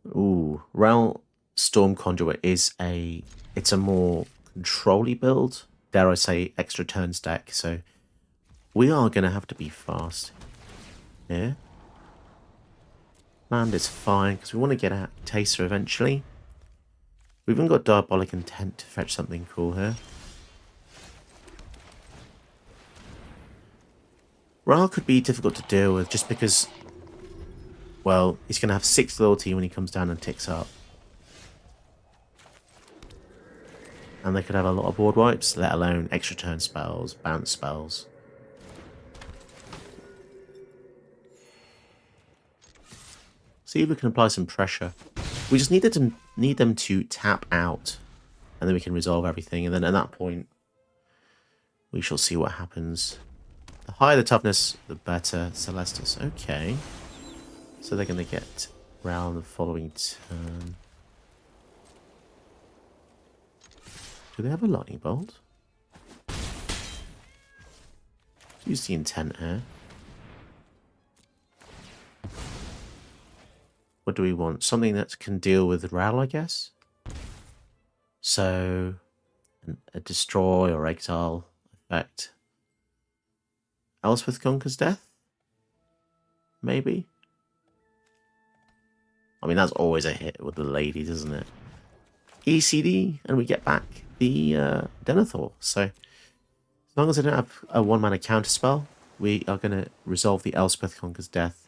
Ooh, Realm Storm Conduit is it's a more control-y build. Dare I say, extra turns deck. So we are going to have to be fast here. Land is fine because we want to get out Teysa eventually. We've even got Diabolic Intent to fetch something cool here. Brawl could be difficult to deal with just because, well, he's going to have 6 loyalty when he comes down and ticks up. And they could have a lot of board wipes, let alone extra turn spells, bounce spells. See if we can apply some pressure. We just need them to tap out, and then we can resolve everything. And then at that point, we shall see what happens. The higher the toughness, the better. Celestus, okay. So they're going to get round the following turn. Do they have a lightning bolt? Use the intent here. What do we want? Something that can deal with Ral, I guess? So, a destroy or exile effect. Elspeth conquers death? Maybe? I mean, that's always a hit with the ladies, isn't it? ECD, and we get back the Denethor. So, as long as I don't have a 1-mana counterspell, we are going to resolve the Elspeth conquers death.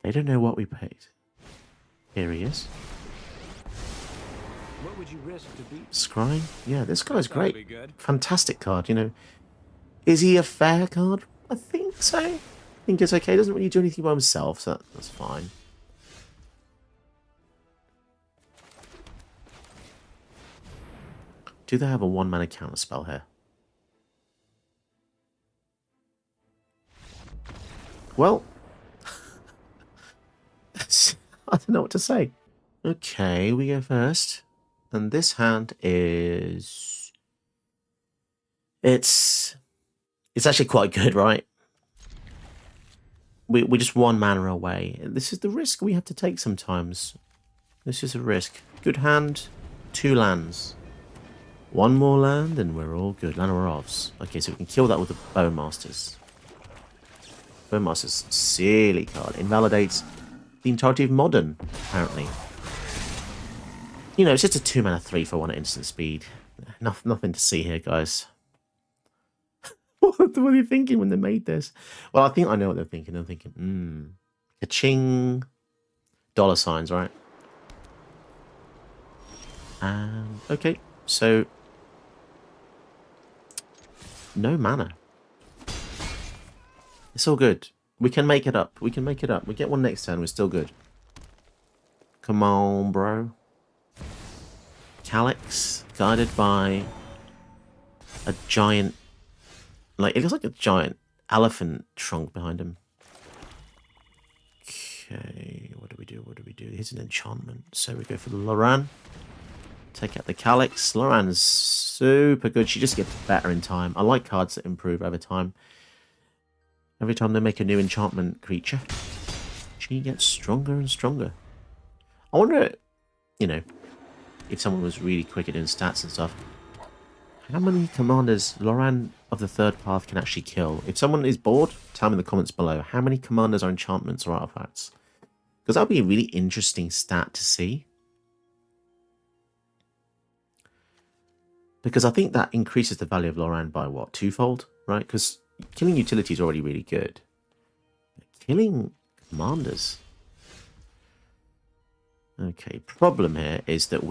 They don't know what we paid. Here he is. What would you risk to beat? Scrying? Yeah, this guy's great. Fantastic card, you know. Is he a fair card? I think so. I think it's okay. Doesn't really do anything by himself, so that's fine. Do they have a 1-mana counterspell here? Well, I don't know what to say. Okay, we go first. And this hand is... It's actually quite good, right? We just 1 mana away. This is the risk we have to take sometimes. This is a risk. Good hand, 2 lands. 1 more land and we're all good. Land of Orzhovs. Okay, so we can kill that with the Bone Masters. Bone Masters, silly card. Invalidates the entirety of Modern, apparently. You know, it's just a 2-mana 3 for 1 at instant speed. Nothing to see here, guys. What were they thinking when they made this? Well, I think I know what they're thinking. They're thinking, ka-ching. $signs, right? Okay, so no mana. It's all good. We can make it up. We can make it up. We get 1 next turn. We're still good. Come on, bro. Calyx, guided by a giant... Like, it looks like a giant elephant trunk behind him. Okay, what do we do? What do we do? Here's an enchantment. So we go for the Loran. Take out the Calyx. Loran's super good. She just gets better in time. I like cards that improve over time. Every time they make a new enchantment creature, she gets stronger and stronger. I wonder, you know, if someone was really quick at doing stats and stuff, how many commanders Loran of the 3rd path can actually kill? If someone is bored, tell me in the comments below. How many commanders are enchantments or artifacts? Because that would be a really interesting stat to see. Because I think that increases the value of Loran by, what, 2-fold? Right? Because killing utility is already really good. But killing commanders... Okay, problem here is that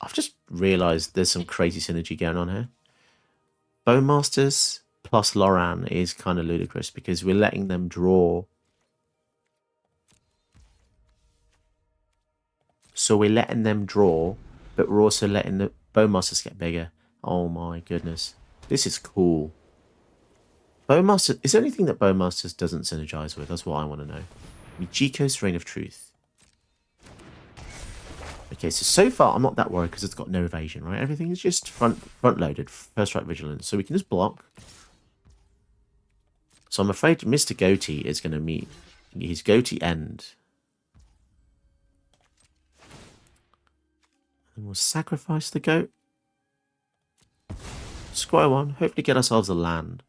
I've just realised there's some crazy synergy going on here. Bone Masters plus Loran is kind of ludicrous because we're letting them draw. So we're letting them draw, but we're also letting the Bone Masters get bigger. Oh my goodness. This is cool. Bone Masters, is there anything that Bone Masters doesn't synergize with? That's what I want to know. Mijiko's Reign of Truth. Okay, so far I'm not that worried because it's got no evasion, right? Everything is just front loaded, first strike vigilance, so we can just block. So I'm afraid Mr. Goatee is going to meet His goatee end. And we'll sacrifice the goat. Square one. Hopefully get ourselves a land.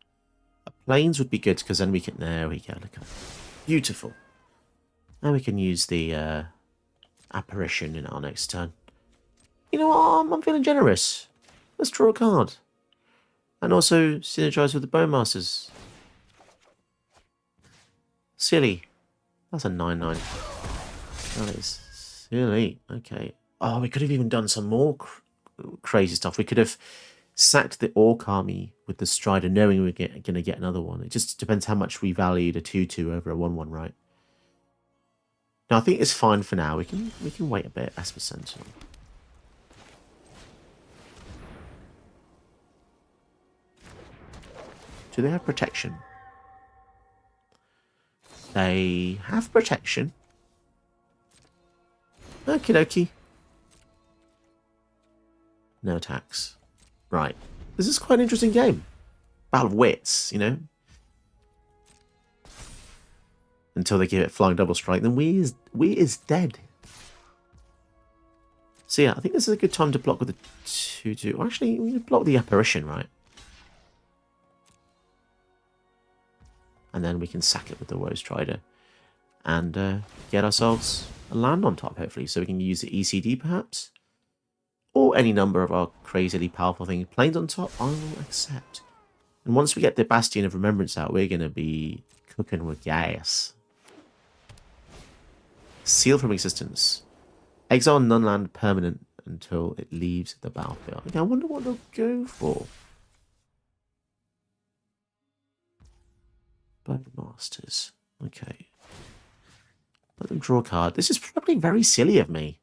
Plains would be good because then we can... There we go. Look at that. Beautiful. Now we can use the apparition in our next turn. You know what? I'm feeling generous. Let's draw a card. And also synergize with the Bowmasters. Silly. That's a 9/9. That is silly. Okay. Oh, we could have even done some more crazy stuff. We could have sacked the Orc army with the Strider, knowing we're going to get another one. It just depends how much we valued a 2/2 over a 1/1, right? No, I think it's fine for now. We can wait a bit. Esper Sentinel. Do they have protection? They have protection. Okie dokie. No attacks. Right. This is quite an interesting game. Battle of wits, you know? Until they give it flying double strike, then we is dead. So yeah, I think this is a good time to block with the 2/2. Or actually, we can block the apparition, right? And then we can sack it with the Woe Strider. And get ourselves a land on top, hopefully. So we can use the ECD, perhaps? Or any number of our crazily powerful things. Plains on top, I will accept. And once we get the Bastion of Remembrance out, we're going to be cooking with gas. Seal from existence. Exile non-land permanent until it leaves the battlefield. Okay, I wonder what they'll go for. Masters. Okay. Let them draw a card. This is probably very silly of me.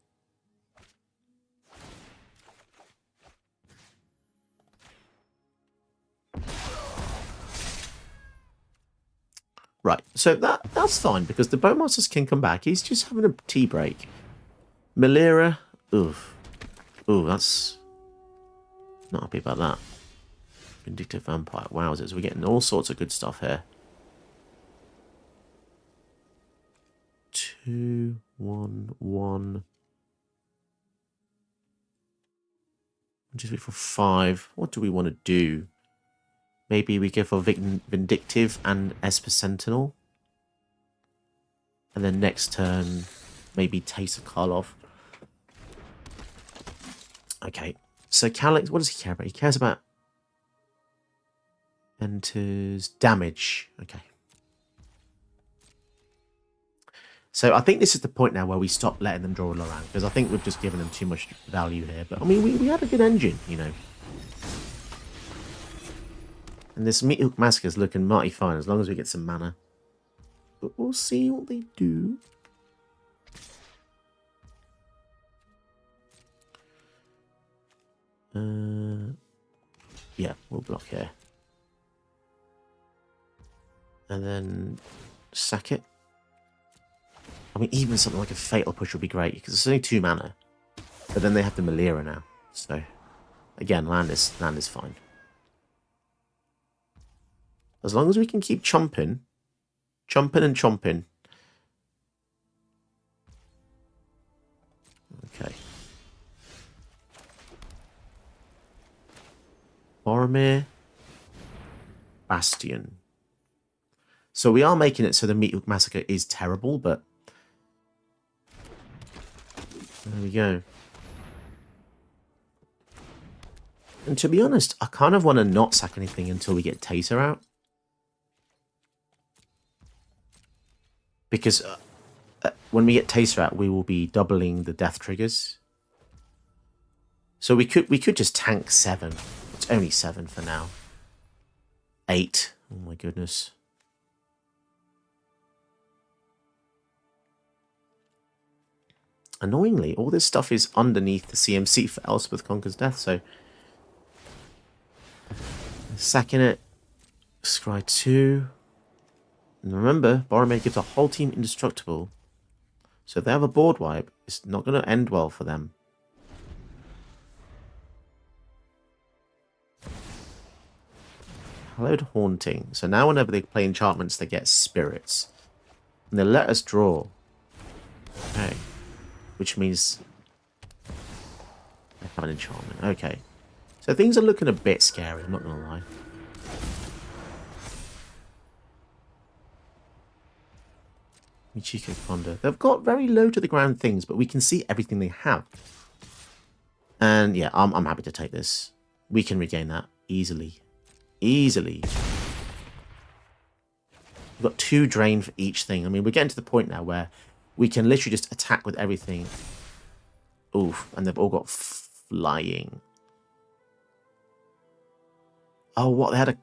Right, so that's fine, because the Bowmasters can come back. He's just having a tea break. Malira, oof. Ooh, that's... Not happy about that. Vindictive Vampire, wowzers. We're getting all sorts of good stuff here. 2, 1, 1. 1, 2, 3, 4, 5. What do we want to do? Maybe we go for Vindictive and Esper Sentinel. And then next turn, maybe Teysa Karlov. Okay. So Calix, what does he care about? He cares about... Enters damage. Okay. So I think this is the point now where we stop letting them draw Loran, because I think we've just given them too much value here. But I mean, we had a good engine, you know. And this Meathook Massacre is looking mighty fine as long as we get some mana. But we'll see what they do. Yeah, we'll block here. And then sack it. I mean, even something like a Fatal Push would be great, because it's only 2 mana. But then they have the Malira now. So, again, land is fine. As long as we can keep chomping and chomping. Okay. Boromir. Bastion. So we are making it so the Meathook Massacre is terrible, but... There we go. And to be honest, I kind of want to not sack anything until we get Teysa out. Because when we get Teysa out, we will be doubling the death triggers. So we could just tank 7. It's only 7 for now. 8. Oh my goodness. Annoyingly, all this stuff is underneath the CMC for Elspeth Conquers Death, so... Sacking it. Scry 2. And remember, Boromir gives a whole team indestructible. So if they have a board wipe, it's not going to end well for them. Hallowed Haunting. So now whenever they play enchantments, they get spirits. And they let us draw. Okay. Which means they have an enchantment. Okay. So things are looking a bit scary, I'm not going to lie. Michiko Ponder. They've got very low to the ground things, but we can see everything they have. And yeah, I'm happy to take this. We can regain that easily. Easily. We've got 2 drain for each thing. I mean, we're getting to the point now where we can literally just attack with everything. Oof, and they've all got flying. Oh, what? They had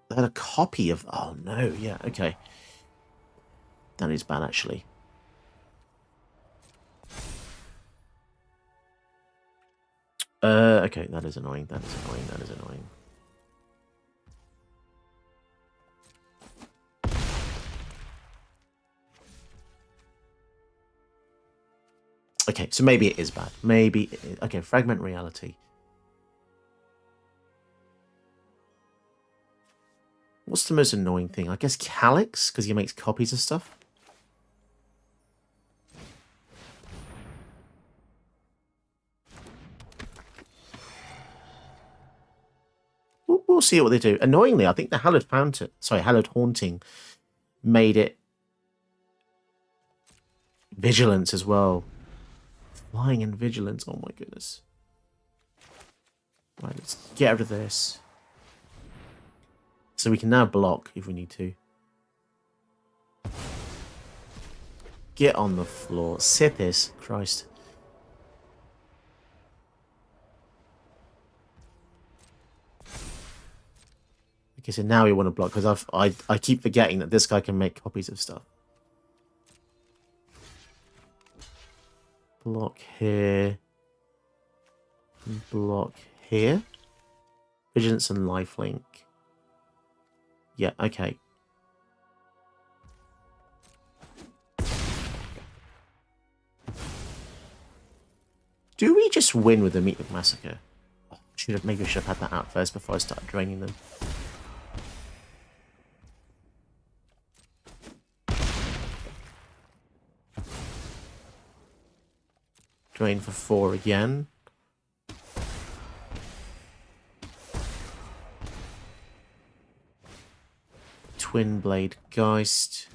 a copy of... Oh, no. Yeah, okay. That is bad, actually. Okay, that is annoying. That is annoying. That is annoying. Okay, so maybe it is bad. Maybe it is. Okay, fragment reality. What's the most annoying thing? I guess Calyx, because he makes copies of stuff. We'll see what they do. Annoyingly, I think the Hallowed Fountain, sorry, Hallowed Haunting made it Vigilance as well. Flying and Vigilance, oh my goodness. Right, let's get rid of this. So we can now block if we need to. Get on the floor. Sit this. Christ. Okay, so now we want to block because I keep forgetting that this guy can make copies of stuff. Block here. Block here. Vigilance and lifelink. Yeah, okay. Do we just win with the Meathook Massacre? Oh, maybe I should have had that out first before I started draining them. Drain for 4 again. Twin Blade Geist.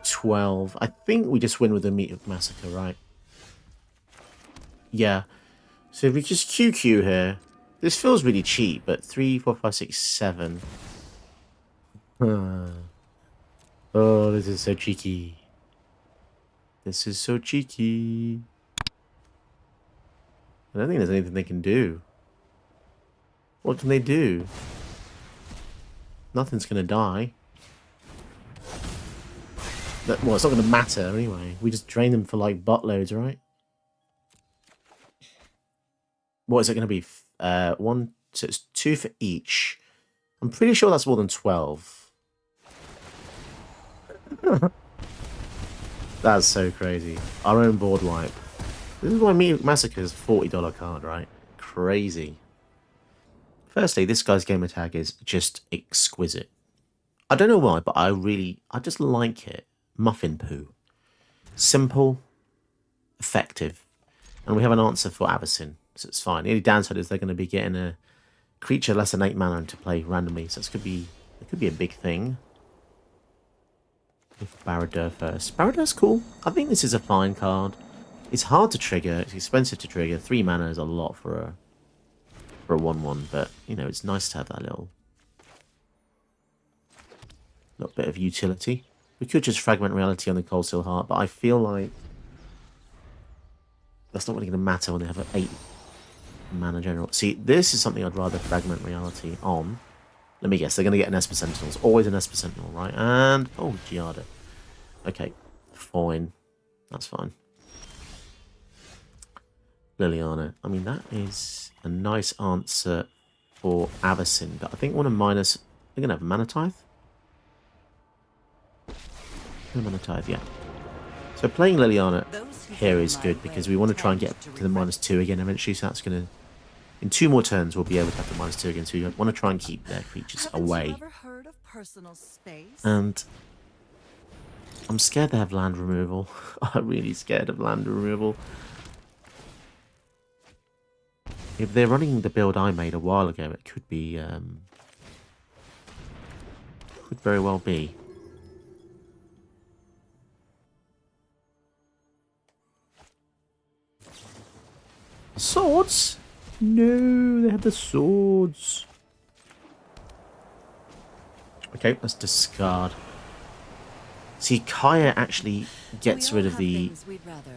12. I think we just win with the Meathook Massacre, right? Yeah. So if we just QQ here, this feels really cheap, but 3, 4, 5, 6, 7. Oh, this is so cheeky. This is so cheeky. I don't think there's anything they can do. What can they do? Nothing's going to die. Well, it's not going to matter anyway. We just drain them for like buttloads, right? What is it going to be? 1, so it's 2 for each. I'm pretty sure that's more than 12. That's so crazy. Our own board wipe. This is why Meathook Massacre is a $40 card, right? Crazy. Firstly, this guy's gamer tag is just exquisite. I don't know why, but I just like it. Muffin poo. Simple, effective, and we have an answer for Avacyn, so it's fine. The only downside is they're going to be getting a creature less than 8 mana to play randomly, so it could be a big thing. With Baradur first. Baradur's cool. I think this is a fine card. It's hard to trigger. It's expensive to trigger. 3 mana is a lot for a 1/1, but you know it's nice to have that little bit of utility. We could just fragment reality on the Cold Steel Heart, but I feel like that's not really going to matter when they have an 8 mana general. See, this is something I'd rather fragment reality on. Let me guess, they're going to get an Esper Sentinel. It's always an Esper Sentinel, right? And, oh, Giada. Okay, fine. That's fine. Liliana. I mean, that is a nice answer for Avacyn, but I think one of minus... They're going to have a Mana Tithe? Mana Tithe, yeah. So playing Liliana here is good because we want to try and get to the -2 again eventually, so that's going to... In 2 more turns, we'll be able to have the -2 again, so we want to try and keep their creatures away. And I'm scared they have land removal. I'm really scared of land removal. If they're running the build I made a while ago, it could be, could very well be. Swords? No, they have the swords. Okay, let's discard. See, Kaya actually gets rid of the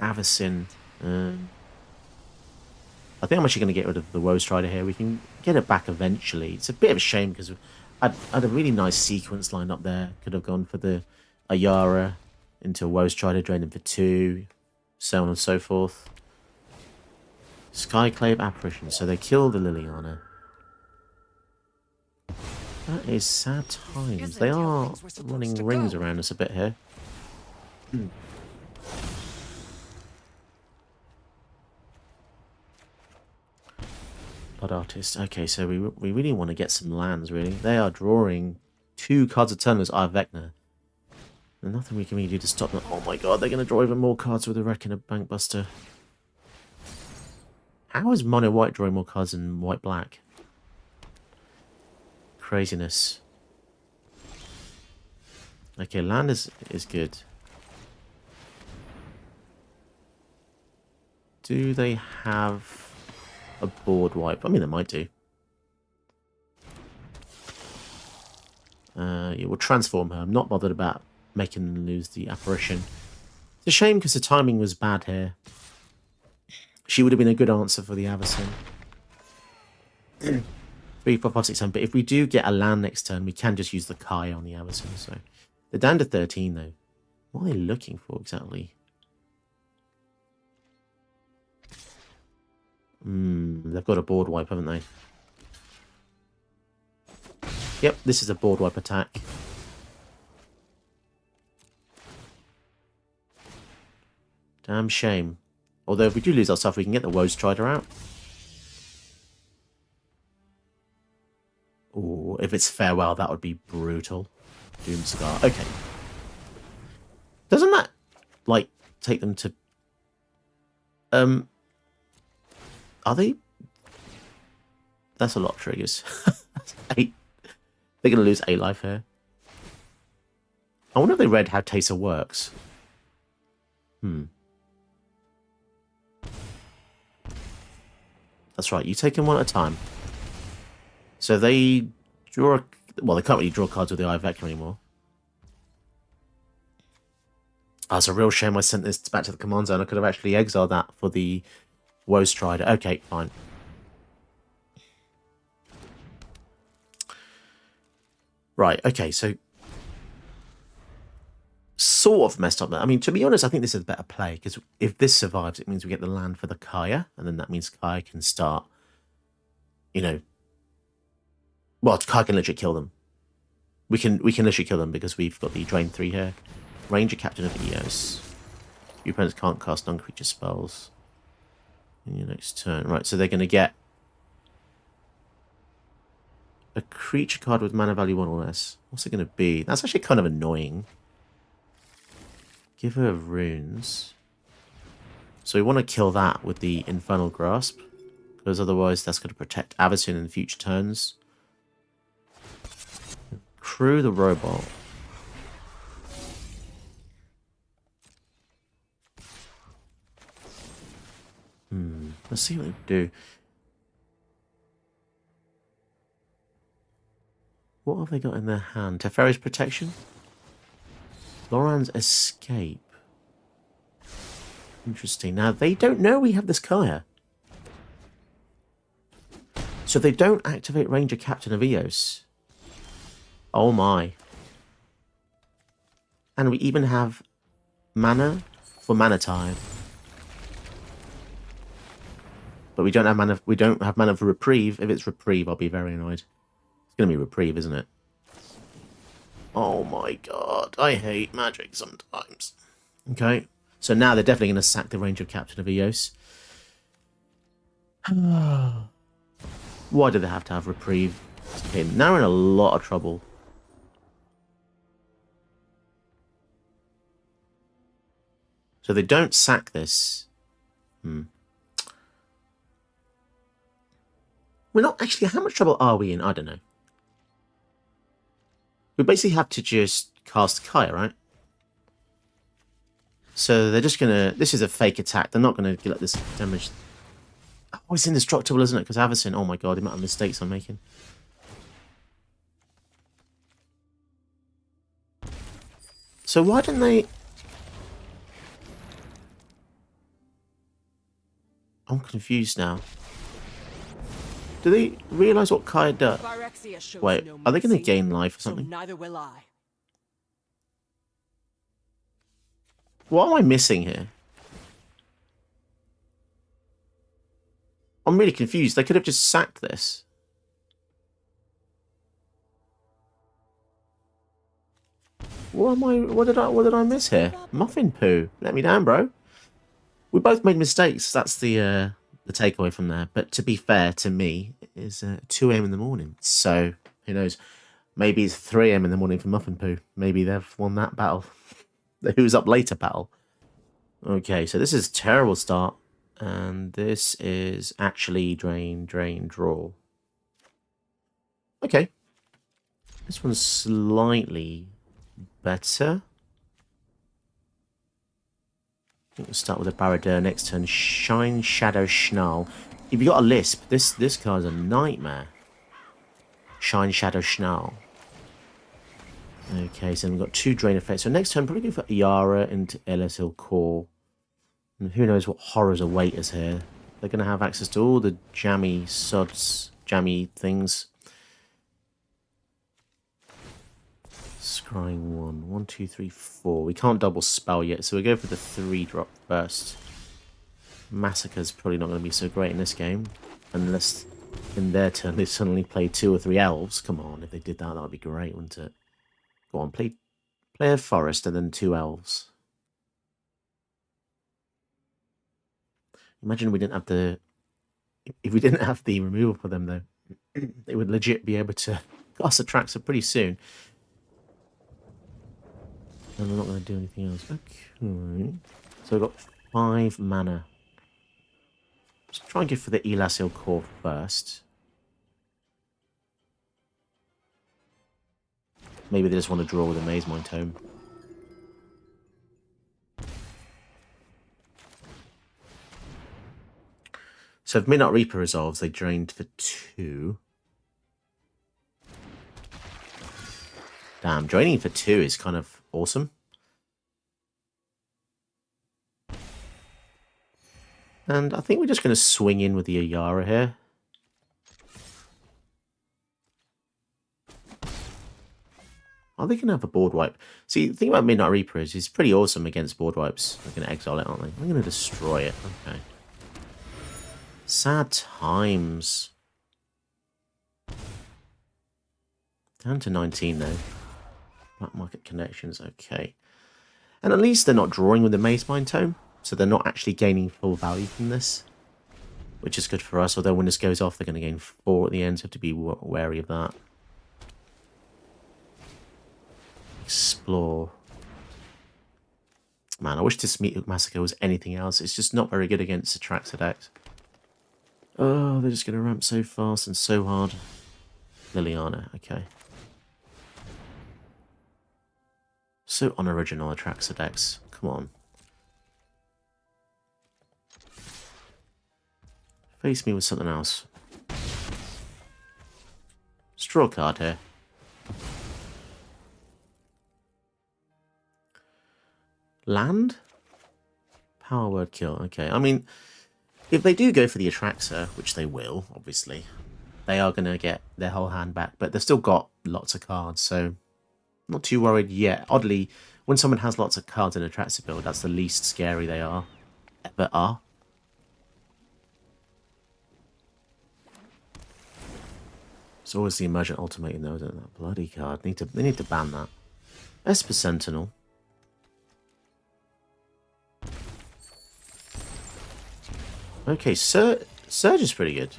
Avacyn. I think I'm actually going to get rid of the Woe Strider here. We can get it back eventually. It's a bit of a shame because I had a really nice sequence lined up there. Could have gone for the Ayara into a Woe Strider, drain him for 2, so on and so forth. Skyclave Apparition. So they kill the Liliana. That is sad times. They are running rings around us a bit here. Blood Artist. Okay, so we really want to get some lands, really. They are drawing 2 cards of turn as our Vecna. There's nothing we can really do to stop them. Oh my god, they're going to draw even more cards with a Wreck and a Bankbuster. How is Mono White drawing more cards than White Black? Craziness. Okay, land is good. Do they have a board wipe? I mean, they might do. Yeah, we'll transform her. I'm not bothered about making them lose the apparition. It's a shame because the timing was bad here. She would have been a good answer for the Avacyn. 3, 4, 5, 6, 7. But if we do get a land next turn, we can just use the Kai on the Avacyn. So they're down to 13 though. What are they looking for exactly? They've got a board wipe, haven't they? Yep, this is a board wipe attack. Damn shame. Although if we do lose our stuff, we can get the Woe Strider out. Or if it's Farewell, that would be brutal. Doomscar. Okay. Doesn't that, like, take them to... Are they... That's a lot of triggers. That's 8. They're going to lose 8 life here. I wonder if they read how Teysa works. That's right, you take them one at a time. So they draw... Well, they can't really draw cards with the Eye Vector anymore. Oh, it's a real shame I sent this back to the command zone. I could have actually exiled that for the Woe Strider. Okay, fine. Right, okay, so... Sort of messed up there. I mean, to be honest, I think this is a better play, because if this survives, it means we get the land for the Kaya, and then that means Kaya can start, you know... Well, Kaya can literally kill them. We can literally kill them, because we've got the Drain 3 here. Ranger Captain of Eos. Your opponents can't cast non-creature spells in your next turn. Right, so they're going to get a creature card with mana value 1 or less. What's it going to be? That's actually kind of annoying. Give her runes. So we want to kill that with the Infernal Grasp, because otherwise that's going to protect Avacyn in future turns. Crew the Robot. Let's see what they do. What have they got in their hand? Teferi's Protection? Loran's Escape. Interesting. Now, they don't know we have this Kaya. So they don't activate Ranger Captain of Eos. Oh my. And we even have mana for Mana Tithe. But we don't have mana. We don't have mana for Reprieve. If it's Reprieve, I'll be very annoyed. It's going to be Reprieve, isn't it? Oh my god, I hate Magic sometimes. Okay, so now they're definitely going to sack the Ranger Captain of Eos. Why do they have to have Reprieve? Okay, now we're in a lot of trouble. So they don't sack this. We're not actually... How much trouble are we in? I don't know. We basically have to just cast Kaya, right? So they're just going to... This is a fake attack. They're not going to let this damage... Oh, it's indestructible, isn't it? Because Avacyn... Oh my god, the amount of mistakes I'm making. So why didn't they... I'm confused now. Do they realise what Kaya does? Wait, are they going to gain life or something? So neither will I. What am I missing here? I'm really confused. They could have just sacked this. What did I miss here? Muffin poo. Let me down, bro. We both made mistakes. That's the takeaway from there. But to be fair to me, it is 2 a.m. in the morning. So who knows? Maybe it's 3 a.m. in the morning for Muffin poo. Maybe they've won that battle. The who's up later battle. Okay, so this is a terrible start. And this is actually drain, drain, draw. Okay. This one's slightly better. I think we'll start with a Baradeur next turn. Shine, Shadow, Schnarl. If you got a Lisp, this card's a nightmare. Shine, Shadow, Schnarl. Okay, so we've got 2 drain effects. So next turn, probably go for Iara into Elesil Core. And who knows what horrors await us here. They're going to have access to all the jammy sods, jammy things. Scrying 1. 1, 2, 3, 4. We can't double spell yet, so we go for the 3-drop first. Massacre's probably not going to be so great in this game. Unless in their turn they suddenly play 2 or 3 elves. Come on, if they did that, that would be great, wouldn't it? Go on, play a forest and then 2 elves. Imagine we didn't have the... If we didn't have the removal for them, though, they would legit be able to cast Atraxa pretty soon. And they're not going to do anything else. Okay. So we've got 5 mana. Let's try and go for the Elasil Core first. Maybe they just want to draw with a Maze Mind Tome. So if Midnight Reaper resolves, they drained for 2. Damn, draining for 2 is kind of awesome. And I think we're just going to swing in with the Ayara here. Are they going to have a board wipe? See, the thing about Midnight Reaper is it's pretty awesome against board wipes. They're going to exile it, aren't they? I'm going to destroy it. Okay. Sad times. Down to 19 though. Black Market Connections, okay. And at least they're not drawing with the Maze Mind Tome, so they're not actually gaining full value from this, which is good for us. Although when this goes off, they're going to gain 4 at the end, so have to be wary of that. Explore. Man, I wish this Massacre was anything else. It's just not very good against Atraxa decks. Oh, they're just going to ramp so fast and so hard. Liliana, okay. So unoriginal Atraxa decks. Come on. Face me with something else. Straw card here. Land? Power word kill. Okay, I mean, if they do go for the Atraxa, which they will, obviously, they are going to get their whole hand back, but they've still got lots of cards, so not too worried yet. Oddly, when someone has lots of cards in a Atraxa build, that's the least scary they are. Ever are. It's always the Emergent Ultimatum though, isn't it? That bloody card. They need to ban that. Esper Sentinel. Okay, Surge is pretty good.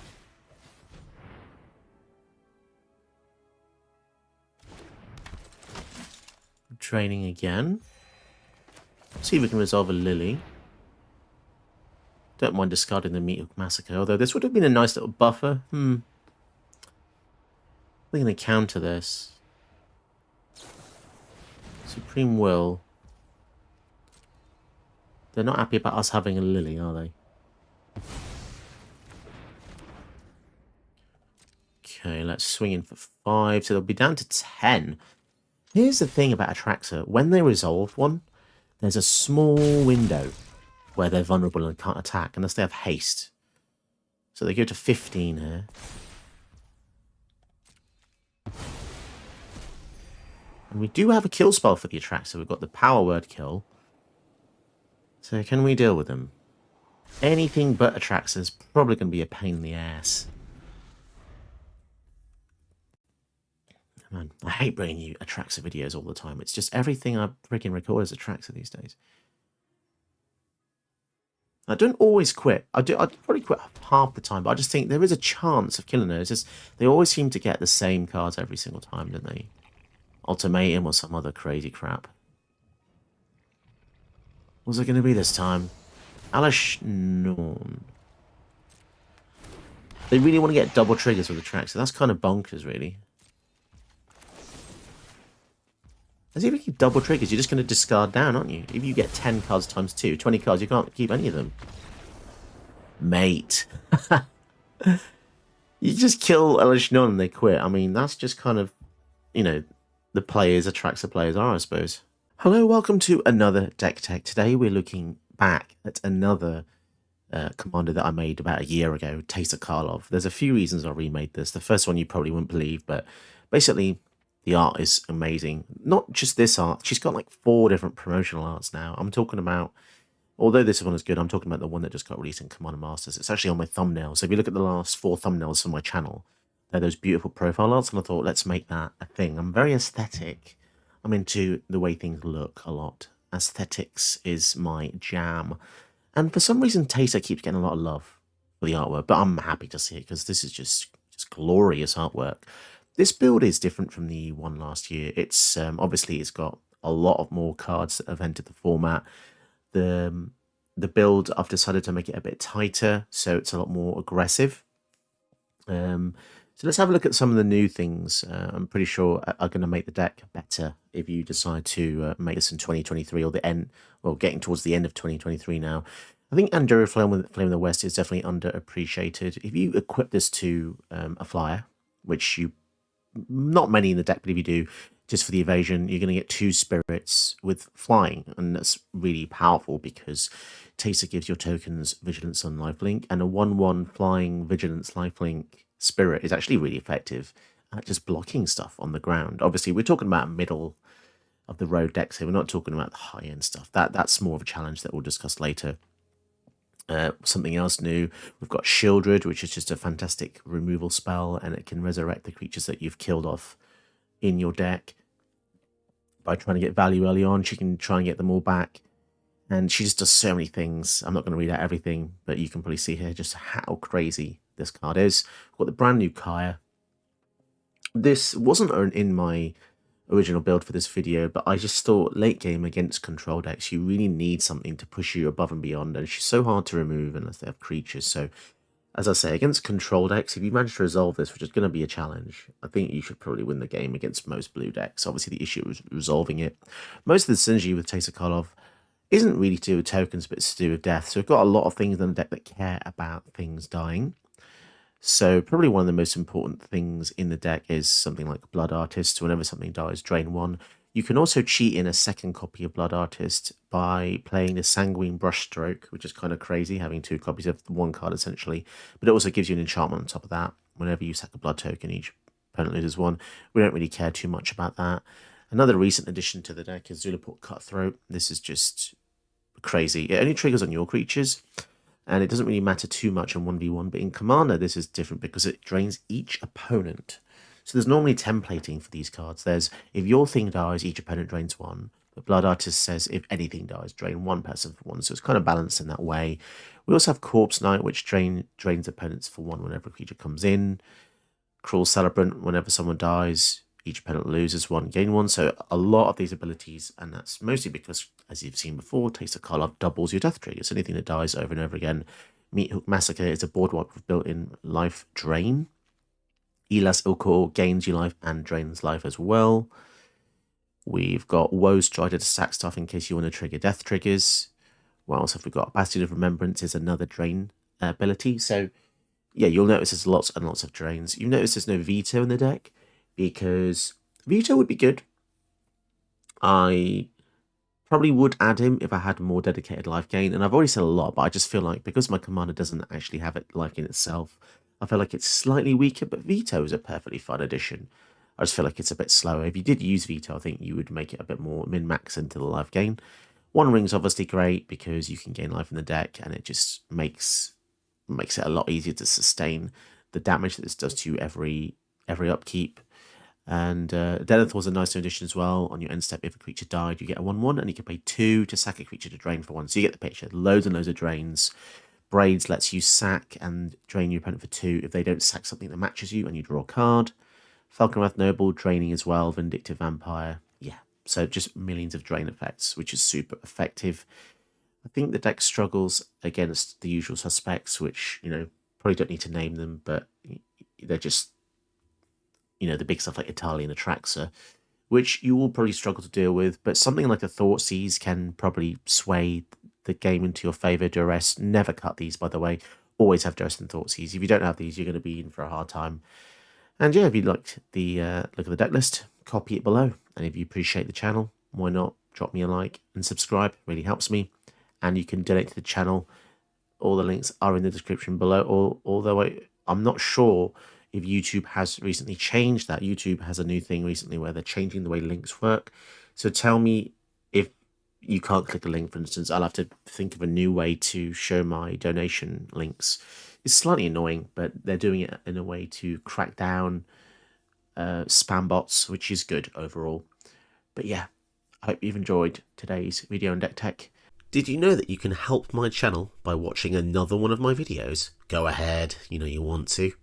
Training again. See if we can resolve a Lily. Don't mind discarding the Meat Massacre, although this would have been a nice little buffer. We're going to counter this. Supreme Will. They're not happy about us having a Lily, are they? Okay, let's swing in for 5. So they'll be down to 10. Here's the thing about Atraxa. When they resolve one, there's a small window where they're vulnerable and can't attack unless they have haste. So they go to 15 here. And we do have a kill spell for the Atraxa. We've got the power word kill. So can we deal with them? Anything but Atraxa is probably going to be a pain in the ass. Man, I hate bringing you Atraxa videos all the time. It's just everything I freaking record is Atraxa these days. I don't always quit. I'd probably quit half the time, but I just think there is a chance of killing her. It's just they always seem to get the same cards every single time, don't they? Ultimatum or some other crazy crap. What's it going to be this time? Alish Norn. They really want to get double triggers with the track, so that's kind of bonkers, really. As if you keep double triggers, you're just going to discard down, aren't you? If you get 10 cards times 2, 20 cards, you can't keep any of them. Mate. You just kill Alish Norn and they quit. I mean, that's just kind of, you know, the players, Atraxa players are, I suppose. Hello, welcome to another Deck Tech. Today we're looking back at another commander that I made about a year ago, Teysa Karlov. There's a few reasons I remade this. The first one you probably wouldn't believe, but basically the art is amazing. Not just this art, she's got like 4 different promotional arts now. I'm talking about, although this one is good, I'm talking about the one that just got released in Commander Masters. It's actually on my thumbnail. So if you look at the last 4 thumbnails from my channel, they're those beautiful profile arts, and I thought, let's make that a thing. I'm very aesthetic. I'm into the way things look a lot. Aesthetics is my jam. And for some reason, Teysa keeps getting a lot of love for the artwork, but I'm happy to see it because this is just glorious artwork. This build is different from the one last year. It's obviously it's got a lot of more cards that have entered the format. The build, I've decided to make it a bit tighter, so it's a lot more aggressive. So let's have a look at some of the new things I'm pretty sure are going to make the deck better if you decide to make this in 2023 or the end, well, getting towards the end of 2023 now. I think Andura Flame of the West is definitely underappreciated. If you equip this to a flyer, which you, not many in the deck, but if you do, just for the evasion, you're going to get 2 spirits with flying, and that's really powerful because Teysa gives your tokens Vigilance on lifelink, and a 1/1 flying Vigilance lifelink spirit is actually really effective at just blocking stuff on the ground. Obviously, we're talking about middle of the road decks here. We're not talking about the high-end stuff. That's more of a challenge that we'll discuss later. Something else new, we've got Shieldred, which is just a fantastic removal spell, and it can resurrect the creatures that you've killed off in your deck by trying to get value early on. She can try and get them all back, and she just does so many things. I'm not going to read out everything, but you can probably see here just how crazy this card is. We've got the brand new Kaya. This wasn't in my original build for this video, but I just thought late game against control decks, you really need something to push you above and beyond, and she's so hard to remove unless they have creatures. So as I say, against control decks, if you manage to resolve this, which is going to be a challenge, I think you should probably win the game against most blue decks. Obviously, the issue is resolving it. Most of the synergy with Teysa Karlov isn't really to do with tokens, but it's to do with death. So we've got a lot of things in the deck that care about things dying. So probably one of the most important things in the deck is something like Blood Artist. Whenever something dies, drain 1. You can also cheat in a second copy of Blood Artist by playing the Sanguine Brushstroke, which is kind of crazy, having 2 copies of one card essentially. But it also gives you an enchantment on top of that. Whenever you sack a blood token, each opponent loses 1. We don't really care too much about that. Another recent addition to the deck is Zulaport Cutthroat. This is just crazy. It only triggers on your creatures, and it doesn't really matter too much on 1v1, but in Commander this is different because it drains each opponent. So there's normally templating for these cards. There's, if your thing dies, each opponent drains 1. But Blood Artist says if anything dies, drain 1 person for 1. So it's kind of balanced in that way. We also have Corpse Knight, which drains opponents for 1 whenever a creature comes in. Cruel Celebrant, whenever someone dies, Each opponent loses one, gain one. So a lot of these abilities, and that's mostly because, as you've seen before, Teysa Karlov doubles your death triggers. Anything that dies over and over again. Meat Hook Massacre is a board wipe with built-in life drain. Elas Ilkor gains your life and drains life as well. We've got Woe Strider to sack stuff in case you want to trigger death triggers. What else have we got? Bastion of Remembrance is another drain ability. So, yeah, you'll notice there's lots and lots of drains. You notice there's no Veto in the deck, because Veto would be good. I probably would add him if I had more dedicated life gain. And I've already said a lot, but I just feel like because my commander doesn't actually have it life gain itself, I feel like it's slightly weaker, but Veto is a perfectly fun addition. I just feel like it's a bit slower. If you did use Veto, I think you would make it a bit more min-max into the life gain. One Ring's obviously great because you can gain life in the deck, and it just makes it a lot easier to sustain the damage that this does to you every upkeep. And Denethor's a nice addition as well. On your end step, if a creature died, you get a 1/1, and you can pay 2 to sack a creature to drain for 1. So you get the picture. Loads and loads of drains. Braids lets you sack and drain your opponent for 2 if they don't sack something that matches you and you draw a card. Falconwrath Noble, draining as well. Vindictive Vampire. Yeah, so just millions of drain effects, which is super effective. I think the deck struggles against the usual suspects, which, probably don't need to name them, but they're just, the big stuff like Italia and Atraxa, which you will probably struggle to deal with. But something like a Thoughtseize can probably sway the game into your favour. Duress, never cut these, by the way. Always have Duress and Thoughtseize. If you don't have these, you're going to be in for a hard time. And yeah, if you liked the look at the deck list, copy it below. And if you appreciate the channel, why not drop me a like and subscribe? It really helps me. And you can donate to the channel. All the links are in the description below. Although I'm not sure if YouTube has recently changed that. YouTube has a new thing recently where they're changing the way links work. So tell me if you can't click a link, for instance. I'll have to think of a new way to show my donation links. It's slightly annoying, but they're doing it in a way to crack down spam bots, which is good overall. But yeah, I hope you've enjoyed today's video on deck tech. Did you know that you can help my channel by watching another one of my videos? Go ahead, you know you want to.